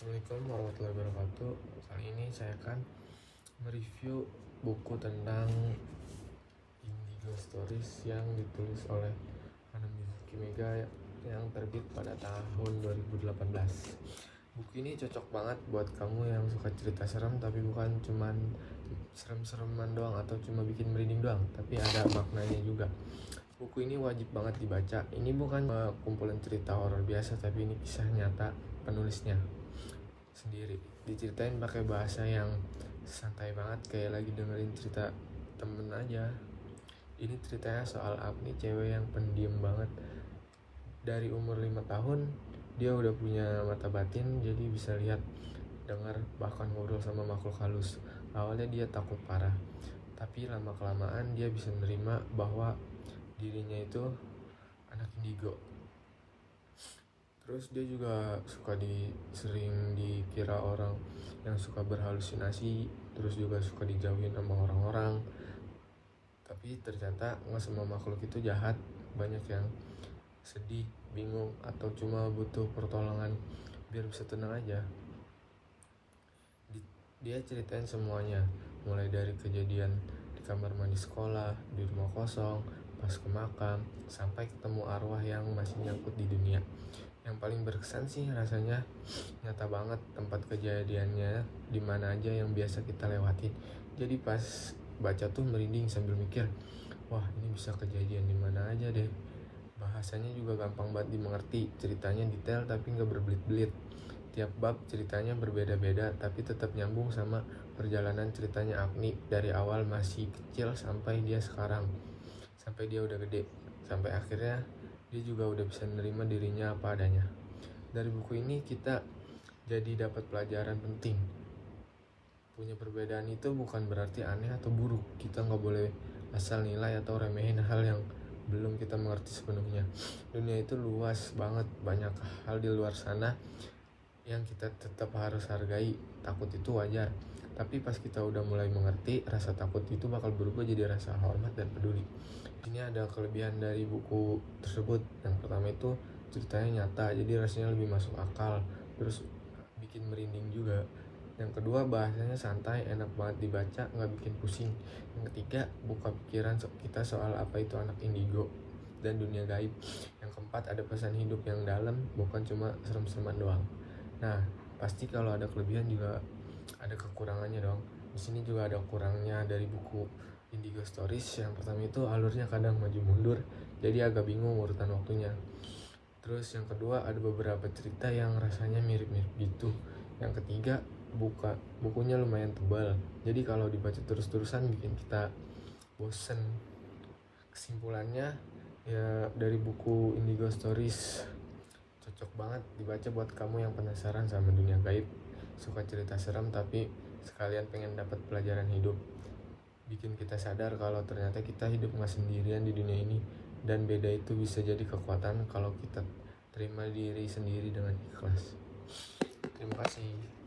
Assalamualaikum warahmatullahi wabarakatuh. Kali ini saya akan mereview buku tentang Indigo Stories yang ditulis oleh Hanamizuki Mega yang terbit pada tahun 2018. Buku ini cocok banget buat kamu yang suka cerita serem, tapi bukan cuman serem-sereman doang atau cuma bikin merinding doang, tapi ada maknanya juga. Buku ini wajib banget dibaca. Ini bukan kumpulan cerita horor biasa, tapi ini kisah nyata penulisnya sendiri. Diceritain pakai bahasa yang santai banget, kayak lagi dengerin cerita temen aja. Ini ceritanya soal Agni, cewek yang pendiam banget. Dari umur 5 tahun dia udah punya mata batin, jadi bisa lihat, dengar, bahkan ngobrol sama makhluk halus. Awalnya dia takut parah, tapi lama kelamaan dia bisa menerima bahwa dirinya itu anak indigo. Terus dia juga sering dikira orang yang suka berhalusinasi, terus juga suka dijauhin sama orang-orang. Tapi ternyata nggak semua makhluk itu jahat. Banyak yang sedih, bingung, atau cuma butuh pertolongan biar bisa tenang aja. Dia ceritain semuanya, mulai dari kejadian di kamar mandi sekolah, di rumah kosong, pas ke makam, sampai ketemu arwah yang masih nyangkut di dunia. Yang paling berkesan sih rasanya nyata banget tempat kejadiannya, di mana aja yang biasa kita lewatin. Jadi pas baca tuh merinding sambil mikir, wah ini bisa kejadian di mana aja deh. Bahasanya juga gampang banget dimengerti, ceritanya detail tapi nggak berbelit-belit. Tiap bab ceritanya berbeda-beda, tapi tetap nyambung sama perjalanan ceritanya Agni dari awal masih kecil sampai dia sekarang, sampai dia udah gede, sampai akhirnya dia juga udah bisa menerima dirinya apa adanya. Dari buku ini kita jadi dapat pelajaran penting. Punya perbedaan itu bukan berarti aneh atau buruk. Kita nggak boleh asal nilai atau remehin hal yang belum kita mengerti sepenuhnya. Dunia itu luas banget, banyak hal di luar sana yang kita tetap harus hargai. Takut itu wajar, tapi pas kita udah mulai mengerti, rasa takut itu bakal berubah jadi rasa hormat dan peduli. Ini ada kelebihan dari buku tersebut. Yang pertama itu ceritanya nyata, jadi rasanya lebih masuk akal, terus bikin merinding juga. Yang kedua, bahasanya santai, enak banget dibaca, nggak bikin pusing. Yang ketiga, buka pikiran kita soal apa itu anak indigo dan dunia gaib. Yang keempat, ada pesan hidup yang dalam, bukan cuma serem-sereman doang. Nah, pasti kalau ada kelebihan juga ada kekurangannya dong. Di sini juga ada kurangnya dari buku Indigo Stories. Yang pertama itu alurnya kadang maju mundur, jadi agak bingung urutan waktunya. Terus yang kedua, ada beberapa cerita yang rasanya mirip-mirip gitu. Yang ketiga, bukunya lumayan tebal, jadi kalau dibaca terus-terusan bikin kita bosen. Kesimpulannya ya, dari buku Indigo Stories cocok banget dibaca buat kamu yang penasaran sama dunia gaib, suka cerita seram tapi sekalian pengen dapat pelajaran hidup. Bikin kita sadar kalau ternyata kita hidup gak sendirian di dunia ini, dan beda itu bisa jadi kekuatan kalau kita terima diri sendiri dengan ikhlas. Terima kasih.